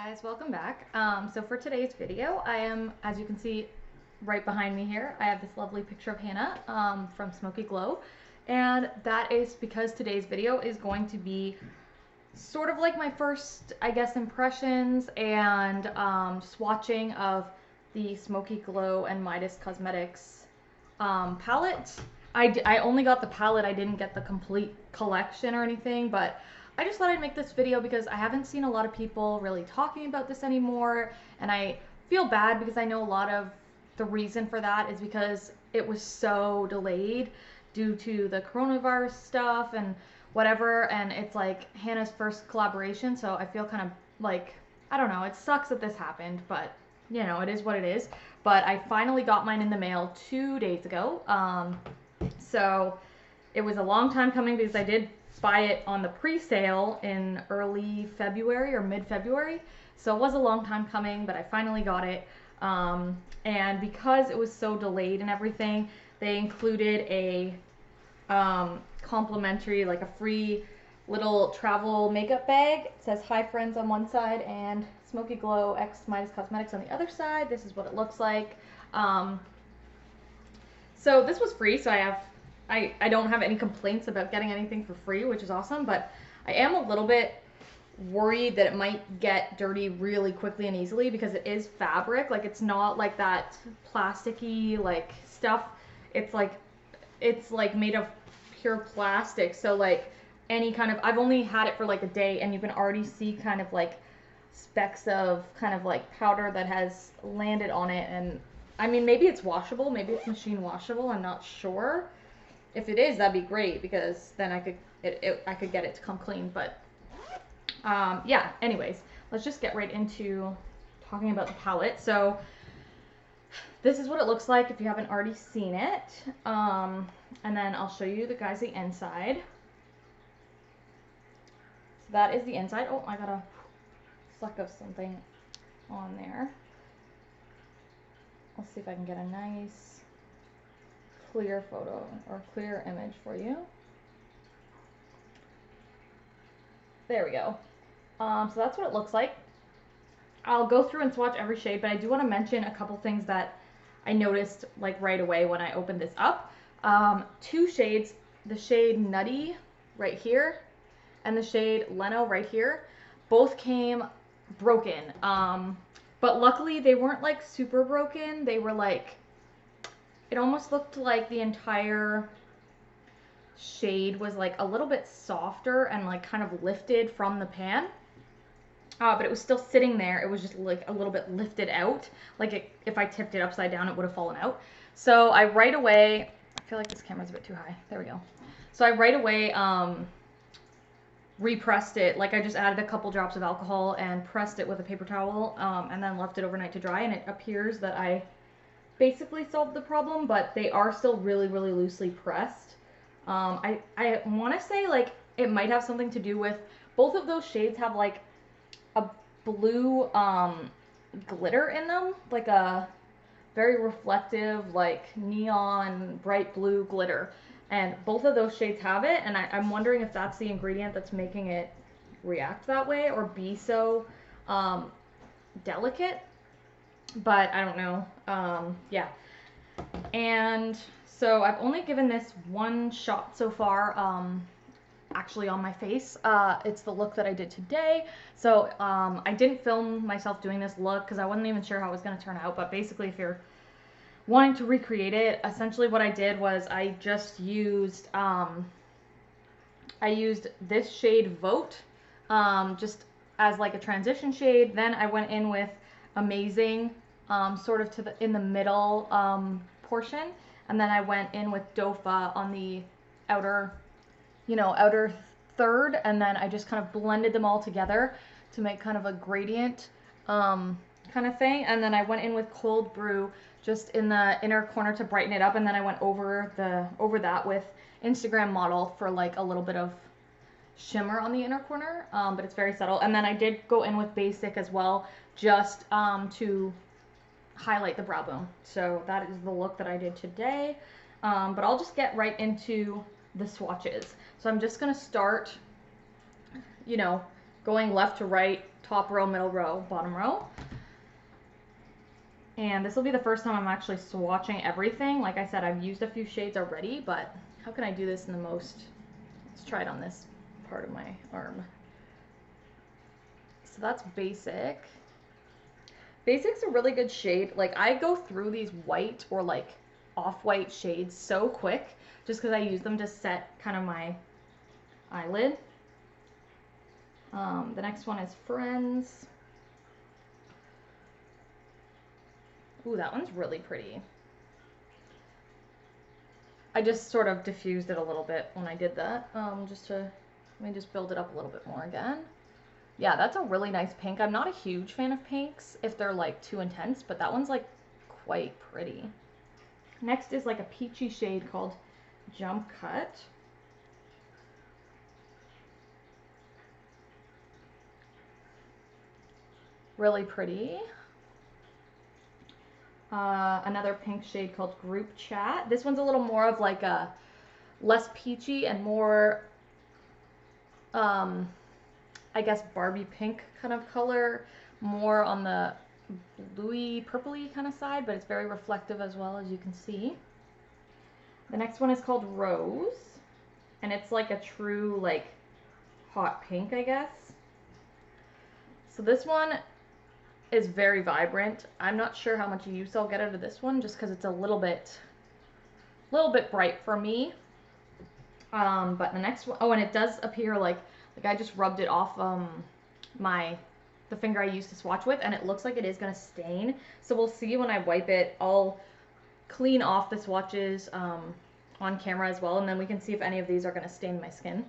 Guys, welcome back. So for today's video, I am, as you can see right behind me here, I have this lovely picture of Hannah from Smokey Glow, and that is because today's video is going to be sort of like my first, I guess, impressions and swatching of the Smokey Glow and Midas Cosmetics palette. I only got the palette, I didn't get the complete collection or anything, but I just thought I'd make this video because I haven't seen a lot of people really talking about this anymore, and I feel bad because I know a lot of the reason for that is because it was so delayed due to the coronavirus stuff and whatever, and it's like Hannah's first collaboration, so I feel kind of like, I don't know, it sucks that this happened, but you know, it is what it is. But I finally got mine in the mail 2 days ago, so it was a long time coming because I did buy it on the pre-sale in early February or mid-February, so it was a long time coming, but I finally got it. And because it was so delayed and everything, they included a complimentary, like a free little travel makeup bag. It says "Hi Friends" on one side and Smokey Glow X Midas Cosmetics on the other side. This is what it looks like. So this was free, so I don't have any complaints about getting anything for free, which is awesome, but I am a little bit worried that it might get dirty really quickly and easily because it is fabric. Like, it's not like that plasticky like stuff. It's like made of pure plastic, so like any kind of, I've only had it for like a day and you can already see kind of like specks of kind of like powder that has landed on it. And I mean, maybe it's washable, maybe it's machine washable, I'm not sure. If it is, that'd be great because then I could get it to come clean. But yeah, anyways, let's just get right into talking about the palette. So this is what it looks like if you haven't already seen it. And then I'll show you the inside. So that is the inside. Oh, I got a fleck of something on there. Let's see if I can get a nice clear photo or clear image for you. There we go. So that's what it looks like. I'll go through and swatch every shade, but I do want to mention a couple things that I noticed like right away when I opened this up. Two shades, the shade Nutty right here and the shade Leno right here, both came broken. But luckily they weren't like super broken. They were like, it almost looked like the entire shade was like a little bit softer and like kind of lifted from the pan. But it was still sitting there. It was just like a little bit lifted out. Like if I tipped it upside down, it would have fallen out. So I right away, I feel like this camera's a bit too high. There we go. So I right away repressed it. Like I just added a couple drops of alcohol and pressed it with a paper towel and then left it overnight to dry. And it appears that I basically solved the problem, but they are still really, really loosely pressed. I want to say like it might have something to do with both of those shades have like a blue glitter in them, like a very reflective like neon bright blue glitter, and both of those shades have it, and I'm wondering if that's the ingredient that's making it react that way or be so delicate. But I don't know. Yeah. And so I've only given this one shot so far, actually on my face. It's the look that I did today. So I didn't film myself doing this look because I wasn't even sure how it was going to turn out. But basically, if you're wanting to recreate it, essentially what I did was I just used, this shade Vote, just as like a transition shade. Then I went in with Amazing, sort of in the middle portion, and then I went in with Dopa on the outer third, and then I just kind of blended them all together to make kind of a gradient kind of thing. And then I went in with Cold Brew just in the inner corner to brighten it up, and then I went over that with Instagram Model for like a little bit of shimmer on the inner corner, but it's very subtle. And then I did go in with Basic as well, just to highlight the brow bone. So that is the look that I did today. But I'll just get right into the swatches. So I'm just gonna start, going left to right top row, middle row, bottom row. And this will be the first time I'm actually swatching everything. Like I said, I've used a few shades already, but how can I do this in the most? Let's try it on this part of my arm. So that's Basic. Basic's a really good shade. Like, I go through these white or like off-white shades so quick just because I use them to set kind of my eyelid. The next one is Friends. Ooh, that one's really pretty. I just sort of diffused it a little bit when I did that, let me just build it up a little bit more again. Yeah, that's a really nice pink. I'm not a huge fan of pinks if they're like too intense, but that one's like quite pretty. Next is like a peachy shade called Jump Cut. Really pretty. Another pink shade called Group Chat. This one's a little more of like a less peachy and more, I guess, Barbie pink kind of color, more on the bluey, purpley kind of side, but it's very reflective as well, as you can see. The next one is called Rose, and it's like a true like hot pink, I guess. So this one is very vibrant. I'm not sure how much use I'll get out of this one just because it's a little bit bright for me. But the next one, oh, and it does appear like I just rubbed it off the finger I used to swatch with, and it looks like it is gonna stain. So we'll see when I wipe it. I'll clean off the swatches on camera as well, and then we can see if any of these are gonna stain my skin.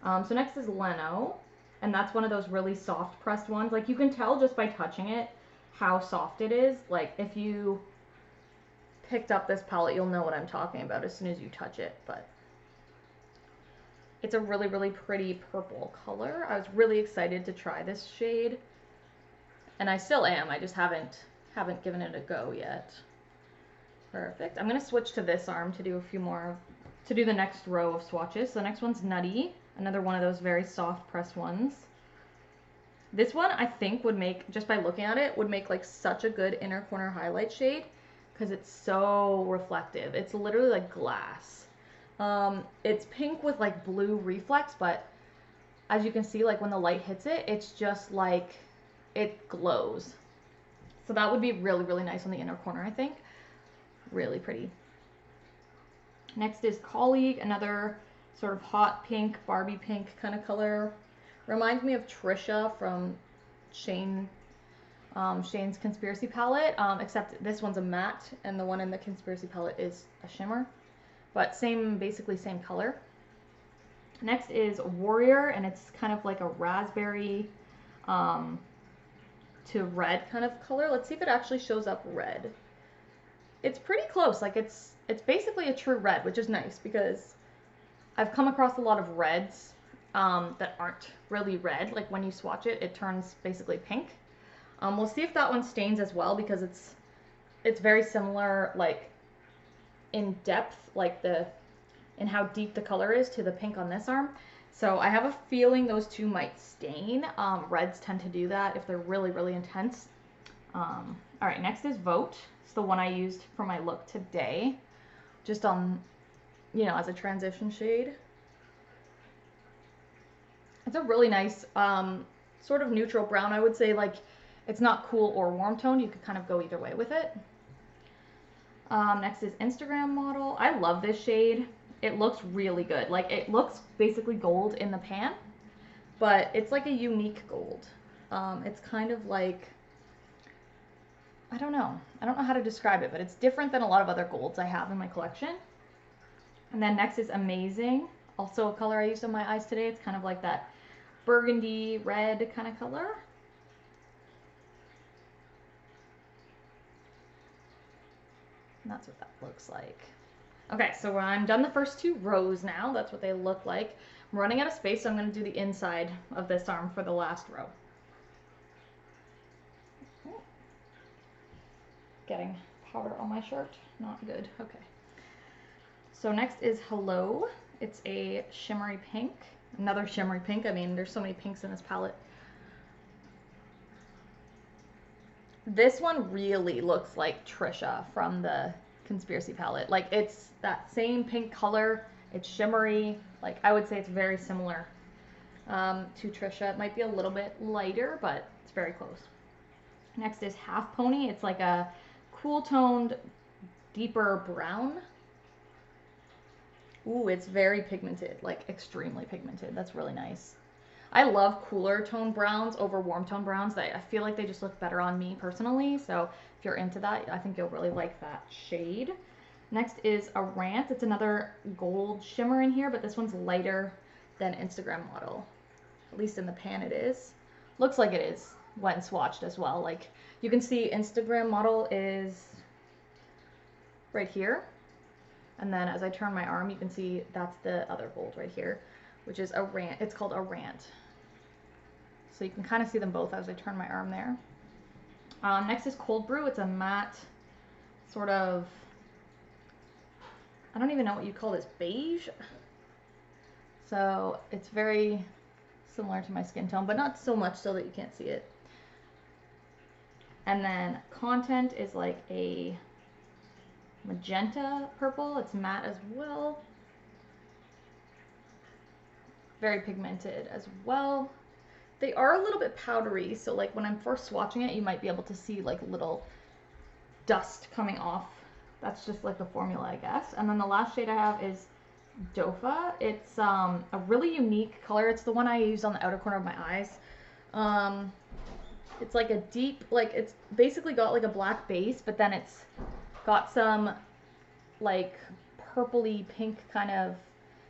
So next is Leno. And that's one of those really soft pressed ones. Like, you can tell just by touching it how soft it is. Like, if you picked up this palette, you'll know what I'm talking about as soon as you touch it. But it's a really, really pretty purple color. I was really excited to try this shade. And I still am. I just haven't given it a go yet. Perfect. I'm going to switch to this arm to do the next row of swatches. So the next one's Nutty. Another one of those very soft pressed ones. This one I think would make, just by looking at it, would make like such a good inner corner highlight shade because it's so reflective. It's literally like glass. It's pink with like blue reflex, but as you can see, like when the light hits it, it's just like it glows. So that would be really, really nice on the inner corner, I think. Really pretty. Next is Colleague, another sort of hot pink, Barbie pink kind of color. Reminds me of Trisha from Shane's Conspiracy palette, except this one's a matte and the one in the Conspiracy palette is a shimmer. But basically same color. Next is Warrior, and it's kind of like a raspberry to red kind of color. Let's see if it actually shows up red. It's pretty close. Like it's basically a true red, which is nice because I've come across a lot of reds that aren't really red. Like when you swatch it, it turns basically pink. We'll see if that one stains as well because it's very similar, like in depth, like in how deep the color is to the pink on this arm. So I have a feeling those two might stain. Reds tend to do that if they're really, really intense. All right, next is Vote. It's the one I used for my look today, just on, as a transition shade. It's a really nice sort of neutral brown. I would say like it's not cool or warm toned. You could kind of go either way with it. Next is Instagram Model. I love this shade. It looks really good. Like it looks basically gold in the pan, but it's like a unique gold. It's kind of like, I don't know how to describe it, but it's different than a lot of other golds I have in my collection. And then next is Amazing. Also a color I used on my eyes today. It's kind of like that burgundy red kind of color. And that's what that looks like. Okay, so I'm done the first two rows now. That's what they look like. I'm running out of space, so I'm going to do the inside of this arm for the last row. Getting powder on my shirt. Not good. Okay. So next is Hello. It's a shimmery pink. Another shimmery pink. I mean, there's so many pinks in this palette. This one really looks like Trisha from the Conspiracy palette. Like, it's that same pink color. It's shimmery. Like, I would say it's very similar to Trisha. It might be a little bit lighter, but it's very close. Next is Half Pony. It's like a cool toned, deeper brown. Ooh, it's very pigmented, like extremely pigmented. That's really nice. I love cooler tone browns over warm tone browns. I feel like they just look better on me personally. So if you're into that, I think you'll really like that shade. Next is a Rant. It's another gold shimmer in here, but this one's lighter than Instagram Model. At least in the pan it is. Looks like it is when swatched as well. Like, you can see Instagram Model is right here. And then as I turn my arm, you can see that's the other gold right here, which is a Rant. It's called a Rant. So you can kind of see them both as I turn my arm there. Next is Cold Brew. It's a matte sort of, I don't even know what you call this, beige. So it's very similar to my skin tone, but not so much so that you can't see it. And then Content is like a magenta purple. It's matte as well. Very pigmented as well. They are a little bit powdery, so like when I'm first swatching it, you might be able to see like little dust coming off. That's just like the formula, I guess. And then the last shade I have is Dopa. It's a really unique color. It's the one I used on the outer corner of my eyes. It's like a deep, like it's basically got like a black base, but then it's got some like purpley pink kind of,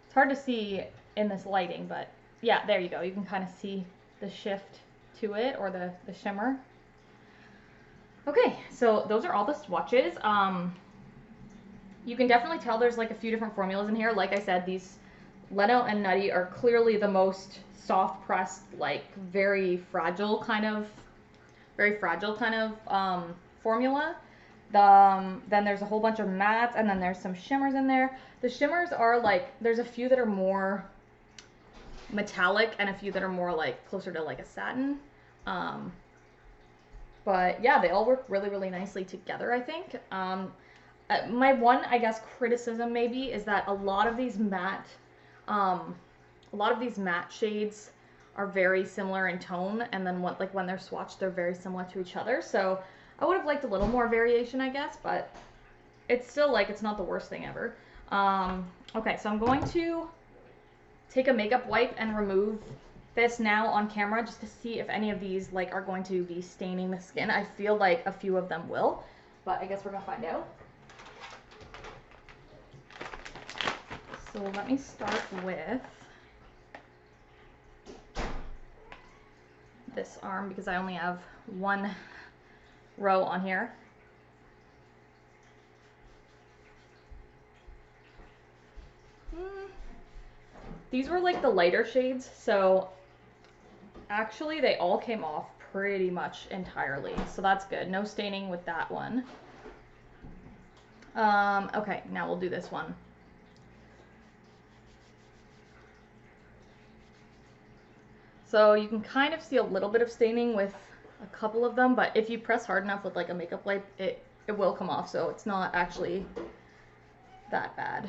it's hard to see in this lighting, but yeah, there you go. You can kind of see the shift to it, or the shimmer. Okay, so those are all the swatches. You can definitely tell there's like a few different formulas in here. Like I said, these Leno and Nutty are clearly the most soft pressed, like very fragile kind of formula. Then there's a whole bunch of mattes, and then there's some shimmers in there. The shimmers are like, there's a few that are more metallic and a few that are more like closer to like a satin. But yeah, they all work really, really nicely together, I think. My one, I guess, criticism maybe is that a lot of these matte shades are very similar in tone, and then when they're swatched, they're very similar to each other. So I would have liked a little more variation, I guess, but it's still like, it's not the worst thing ever. Okay, so I'm going to take a makeup wipe and remove this now on camera just to see if any of these like are going to be staining the skin. I feel like a few of them will, but I guess we're gonna find out. So let me start with this arm because I only have one row on here. These were like the lighter shades, so actually they all came off pretty much entirely, so that's good. No staining with that one. Okay, now we'll do this one. So you can kind of see a little bit of staining with a couple of them, but if you press hard enough with like a makeup wipe, it will come off, so it's not actually that bad.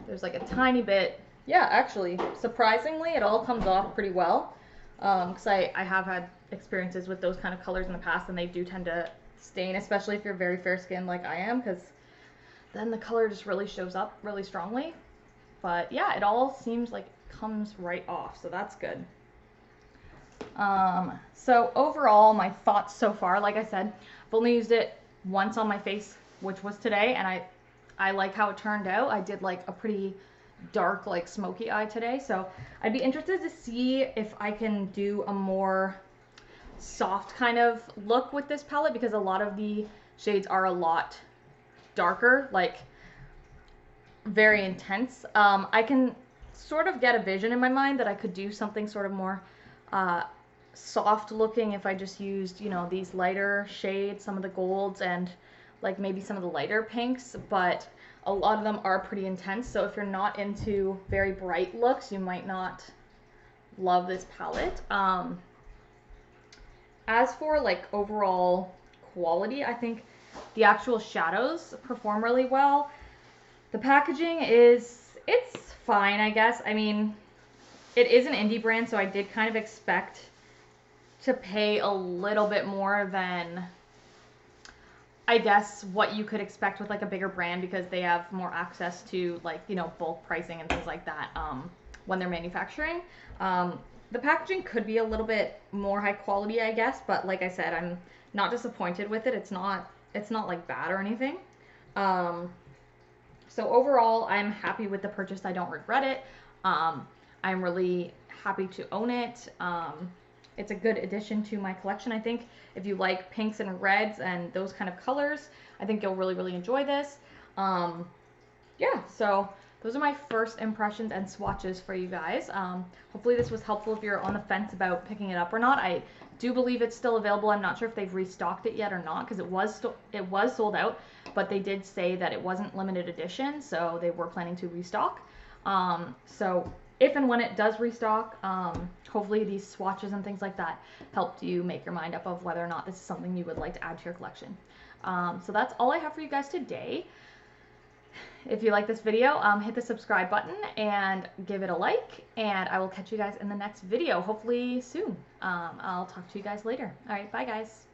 There's like a tiny bit. Yeah, actually, surprisingly, it all comes off pretty well. Because I have had experiences with those kind of colors in the past, and they do tend to stain, especially if you're very fair skinned like I am, because then the color just really shows up really strongly. But yeah, it all seems like it comes right off, so that's good. So overall, my thoughts so far, like I said, I've only used it once on my face, which was today, and I like how it turned out. I did like a pretty dark, like smoky eye today, so I'd be interested to see if I can do a more soft kind of look with this palette, because a lot of the shades are a lot darker, like very intense. I can sort of get a vision in my mind that I could do something sort of more soft looking if I just used, you know, these lighter shades, some of the golds, and like maybe some of the lighter pinks, but a lot of them are pretty intense, so if you're not into very bright looks, you might not love this palette. As for like overall quality. I think the actual shadows perform really well. The packaging it's fine, I guess. I mean, it is an indie brand, so I did kind of expect to pay a little bit more than, I guess, what you could expect with like a bigger brand, because they have more access to, like, you know, bulk pricing and things like that when they're manufacturing. The packaging could be a little bit more high quality, I guess, but like I said, I'm not disappointed with it. It's not like bad or anything. So overall, I'm happy with the purchase. I don't regret it. I'm really happy to own it. It's a good addition to my collection. I think if you like pinks and reds and those kind of colors, I think you'll really, really enjoy this. Yeah, so those are my first impressions and swatches for you guys. Hopefully this was helpful if you're on the fence about picking it up or not. I do believe it's still available. I'm not sure if they've restocked it yet or not, because it was sold out, but they did say that it wasn't limited edition, so they were planning to restock. So if and when it does restock, hopefully these swatches and things like that helped you make your mind up of whether or not this is something you would like to add to your collection. So that's all I have for you guys today. If you like this video, hit the subscribe button and give it a like, and I will catch you guys in the next video, hopefully soon. I'll talk to you guys later. All right, bye guys.